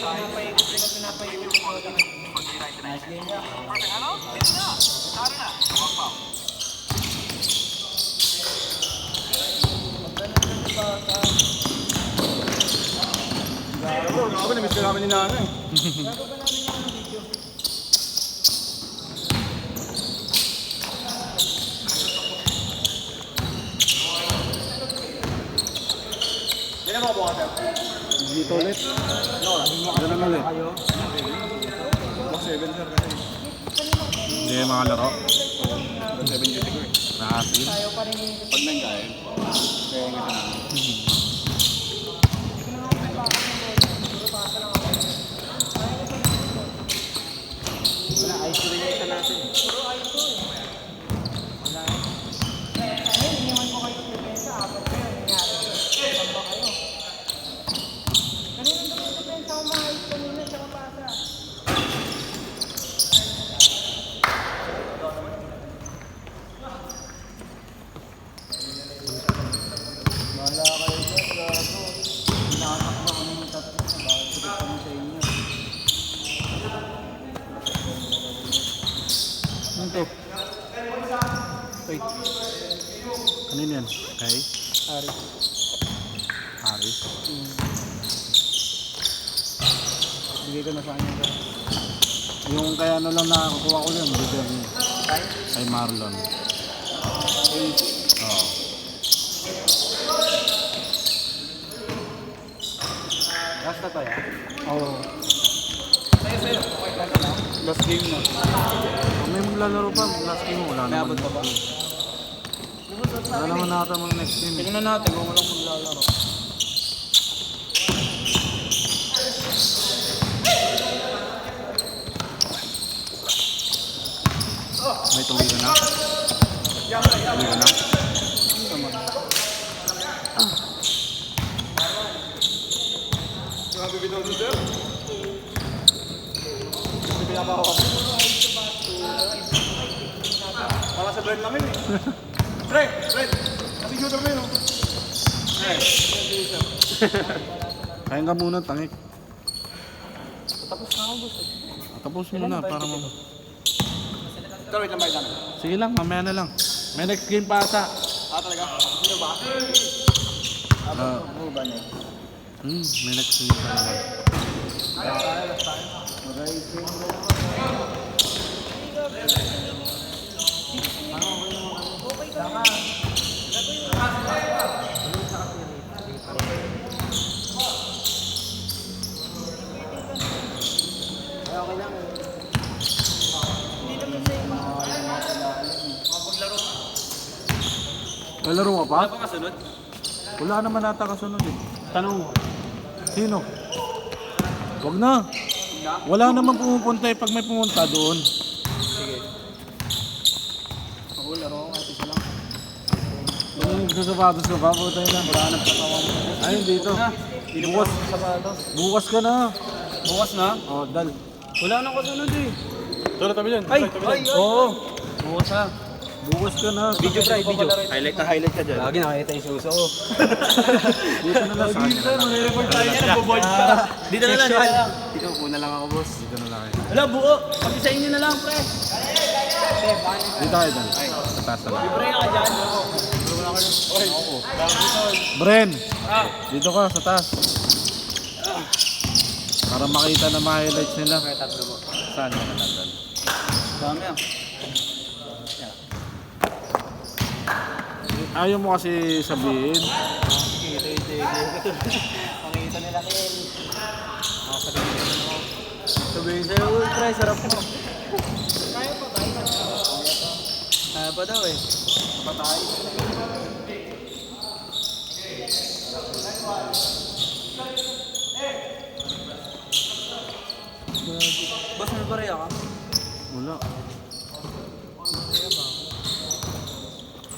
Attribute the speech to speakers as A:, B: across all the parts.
A: Nice game niya.
B: Ako na-miss ka namin ni Nana eh. Yan ang mga bukas sir.
C: Dito ulit. Ganun ulit.
B: Box 7 sir kasi.
C: Hindi mga laro.
B: 7 duty ko eh.
C: Nakasin.
B: Pag nanggayon, kaya nga sa namin.
A: Wala, ice rin yung isa natin. Wala kayo dyan, gago. Pinatakbo kami ng tatlo. Bakit sagot kami sa inyo?
C: Ano to?
A: Wait,
C: Kanino yan? Kay?
A: Ari.
C: Aris.
A: Bigay ko na sa kanya.
C: Yung kaya ano lang nakakuha ko lang. Bigyan niya.
A: Tay?
C: Kay Marlon. Oo.
A: Last na tayo.
C: Oo.
A: Last game na.
C: Kung may maglalaro pa, last game mo. Wala
A: May abot
C: naman.
A: pa ba?
C: Wala naman natin mga next game.
A: Tingnan natin kung walang maglalaro.
C: May tuloy ka na? Tuloy ka na?
A: Ano naman?
B: Grabe bitaw doon sir. Kasi pinapako kami. Para sa brand namin eh. Fred! Kasi shooter mo yun oh.
C: Kain ka muna, tangik.
A: Tapos na ako gusto.
C: Tapos mo na para mo.
B: Sir, wait lang ba yan?
C: Sige lang, mamaya na lang. May next game pa ata.
B: Talaga? Sino ba?
A: Ano ba na?
C: May next game pa naman.
A: Okay lang.
C: May laro ka pa?
B: Ano pa kasunod?
C: Wala naman ata kasunod eh.
A: Tanong.
C: Sino? Wag na. Wala naman pumupunta eh pag may pumunta doon.
A: Sige. Ako laro ako kahit isa lang.
C: Kung nagsasapatos ka pa, putay na.
A: Wala nang katawa mo.
C: Ayun dito. Bukas.
A: Sapatos.
C: Bukas ka na.
A: Bukas na?
C: Oh, dal.
A: Wala nang kasunod eh.
B: Tolo, tabi dyan.
A: Ay!
B: Tabi dyan.
C: Oo.
A: Bukas na.
C: Bukas ka na.
A: Video try, video.
B: Highlight na highlight ka dyan.
A: Lagi nakita yung suso ko.
C: Dito na lang sa akin na lang.
A: Mag-report tayo niya, nagbo-board ka. Dito na lang, dito na lang. Dito, una lang ako, boss.
C: Dito na lang.
A: Wala, buo. Pati sa inyo na lang, pre.
C: Dito kayo dal. Sa taas na lang.
A: Pre, ka dyan.
C: Bren! Dito ka sa taas. Para makita na ma-highlights nila.
A: Pre, tatlo po.
C: Saan ka na dal?
A: Dami ah.
C: Ayaw mo kasi sabihin.
A: Makikita nila Ken. Sabihin sa'yo, uy, pre, sarap mo. Kaya pa daw eh. Patay. Boss, may barya ka?
C: Wala.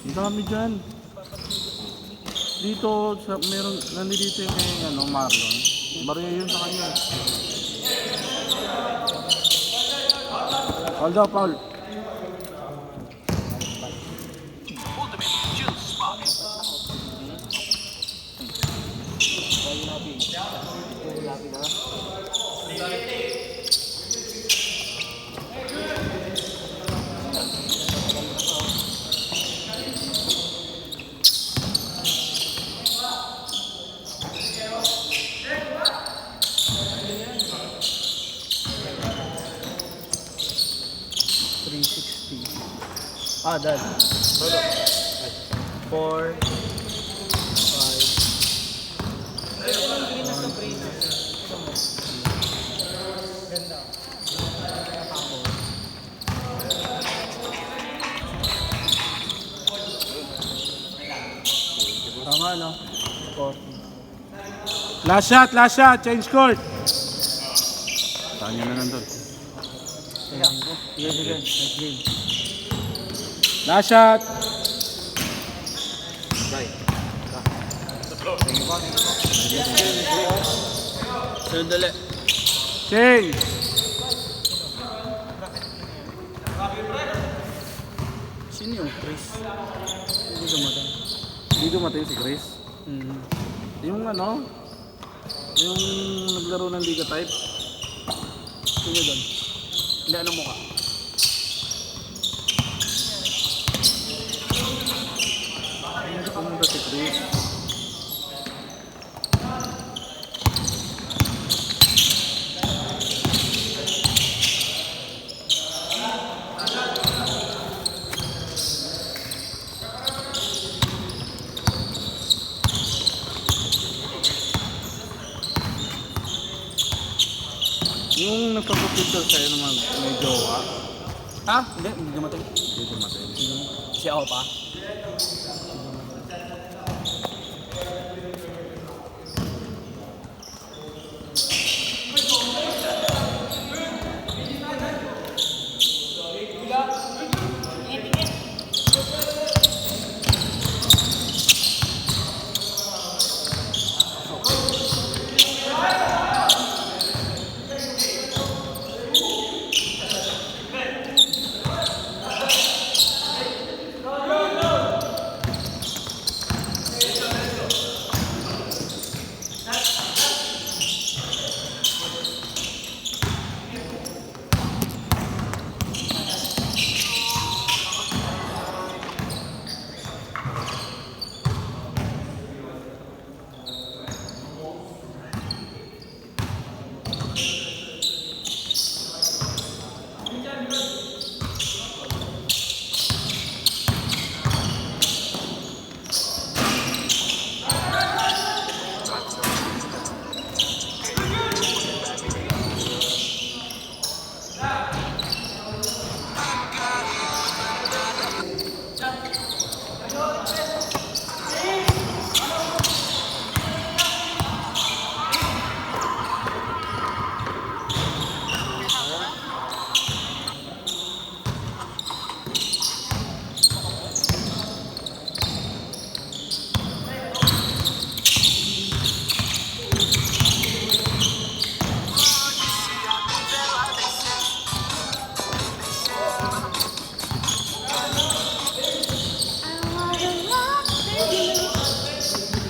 C: Dito kami dyan. Dito, sa, meron, nandito yung kay ano, Marlon. Barya yun sa kanya. Paul daw, Paul.
A: Ah, dad. 4, 5. Tama, no? 4.
C: Last shot, change court. Tanya na nandun.
A: Sige. Next game.
C: Last shot.
A: Sunod ulit.
C: Change.
A: Sino yung Chris? Hindi dumatang.
C: Hindi dumating si Chris. Yung ano, yung naglaro ng Liga type.
A: Sino doon? Hindi, anong mukha?
C: Hindi pumunta si Chris. Yung nagpapapicture sa'yo naman may jowa.
A: Ha? Hindi dumatang.
C: Hindi dumating.
A: Si ako pa?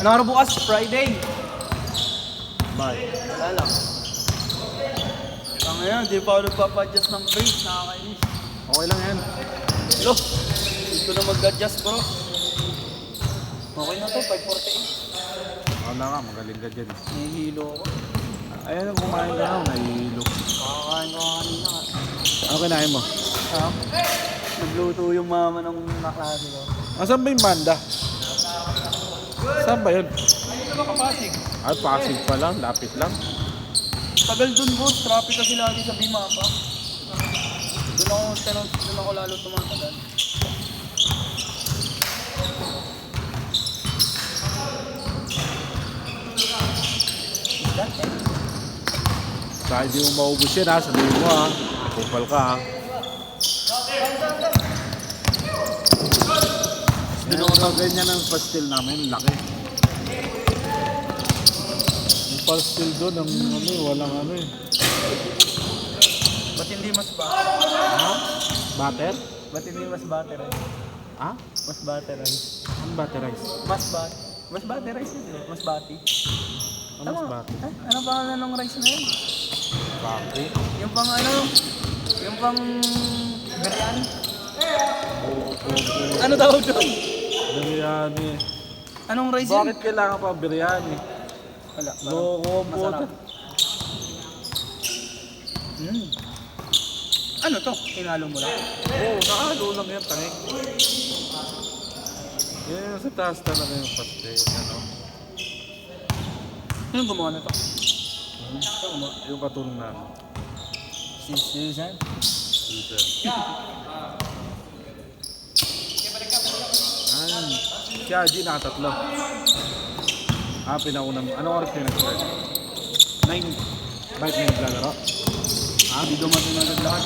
A: Ano araw bukas? Friday.
C: Bye.
A: Wala lang. Ngayon, di pa ako nagpapa-adjust ng brace. Nakakainis.
C: Okay lang yan.
A: Hello? Hindi ko na mag-adjust, bro. Okay na to, 548.
C: Wala ka, magaling ka dyan.
A: Nahihilo ako.
C: Ayan, kumain ka na, nahihilo.
A: Kakakain ko kanina ka.
C: Ano kinain mo?
A: Ha? Nagluto yung mama ng naklase ko.
C: Asan ba yung banda? Saan ba yun?
A: Ano ba kapasig?
C: Ay, Pasig pa lang, lapit lang.
A: Tagal dun, boss. Traffic kasi lagi sa Bimapa. Doon ako lalo tumatagal.
C: Kahit di mo maubos yan ha, sabihin mo ha. Kupal ka ha. Yung ganyan ang pastil namin, laki. Yung pastil doon, ang ano, walang ano eh.
A: Ba't hindi mas butter?
C: Ha? Butter?
A: Ba't hindi mas butterize?
C: Ha?
A: Mas butterize.
C: Ang butterize?
A: Mas butterize yun, eh. Mas bati.
C: Ano mas butter?
A: Ano pangalan ng rice na yun?
C: Bati?
A: Yung pang ano? Yung pang biryani? Ano tawag doon?
C: Biryani.
A: Anong rice yun?
C: Bakit kailangan pa biryani?
A: Wala.
C: Loko po.
A: Masarap.
B: Ano to? Hinalo mo lang?
C: Oo, nakahalo lang yan, tangik. Yan yung sa taas talaga yung paste, ano.
B: Sino gumawa na to?
C: Yung katulong namin.
B: Si Susan?
C: Susan. Si Aji nakatatlo. Pinaunang. Anong oras kayo nag-start?
B: 9.
C: Bakit may naglalaro?
B: Hindi dumating agad lahat.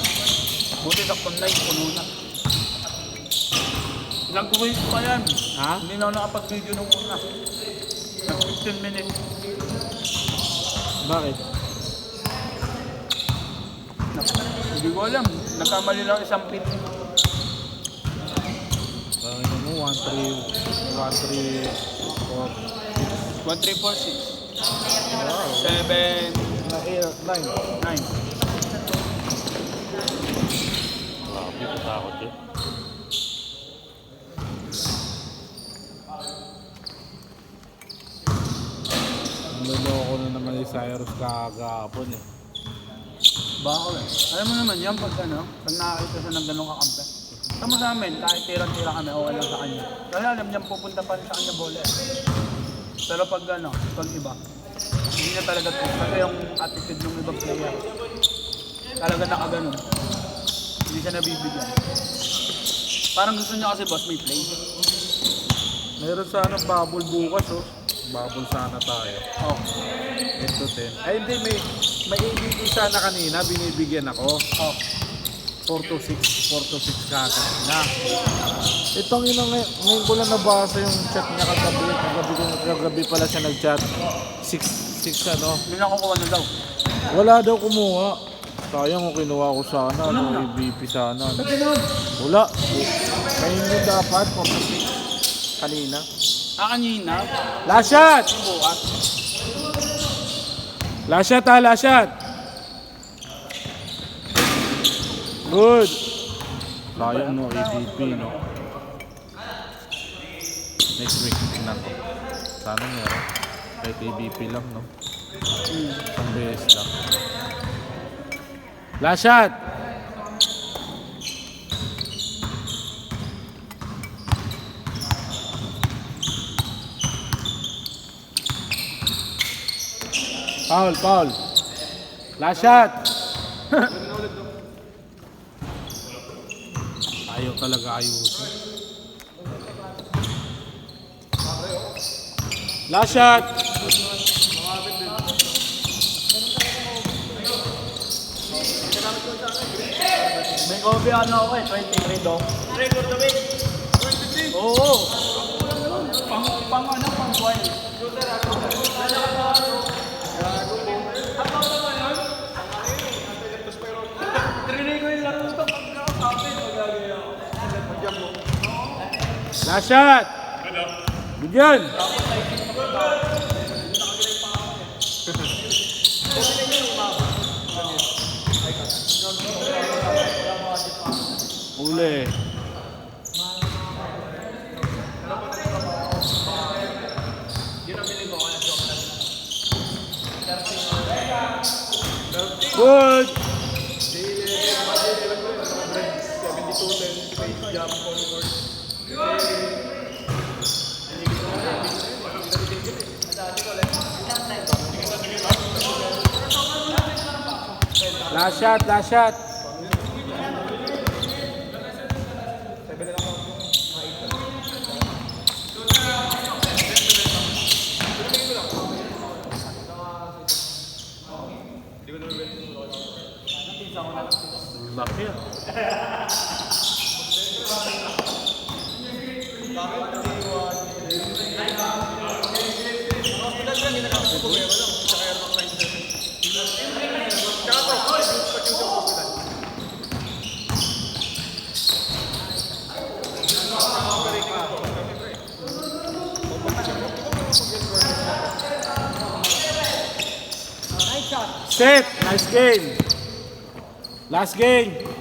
B: Buti saktong 9, puno na. Nag-wait pa yan.
C: Ha?
B: Hindi na ako nakapag-video nung una. Nag 15 minutes.
C: Bakit?
B: Hindi ko alam. Nagkamali lang isang pin.
C: Bakit mo? 1-3, 4,
B: 1, 3, 4, 6. 7,
C: 9.
B: 9.
C: Grabe, katakot yun. Naloko na naman yung Cyrus kagapon eh.
B: Baka eh. Alam mo naman yan pag nakakita siya ng ganong kakampi. Tama sa amin, kahit tira-tira kami, okay lang sa kanya. Kasi alam niya pupunta pa rin sa kanya bola eh. Pero pag pag iba, hindi niya talaga to. Kasi yung attitude ng ibang player, talaga nakaganon. Hindi siya nabibigyan. Parang gusto niya kasi boss may play.
C: Meron sana bubble bukas oh. Bubble sana tayo.
B: Oh.
C: 8 to 10. Ay hindi, may ABD sana kanina, binibigyan ako.
B: Oh.
C: 4 to 6 kanina. Itong ino ngayon ko lang nabasa yung chat niya kagabi pala siya nag-chat. 6 ano.
B: Hindi na kukuha na daw.
C: Wala daw kumuha. Sayang kung kinuha ko sana, EBP sana. Wala. Kaya yun dapat, 46 kanina.
B: Kanina.
C: Last shot!
B: Bukas.
C: Last shot ha, last shot! Good! Sayang no, EBP no. Next week, tingnan ko. Sana meron. Kahit EBP lang no. Isang beses lang. Last shot! Foul. Last shot! Ayaw talaga ayusin. Last shot!
B: May kobe ako eh, 23 daw. Record the week. 23? Oo. Pang buwan. Trinay ko yung laro ito.
C: Last shot! Bigyan! Uli. Good! Last shot. Laki ah. Set! Nice game! Last game!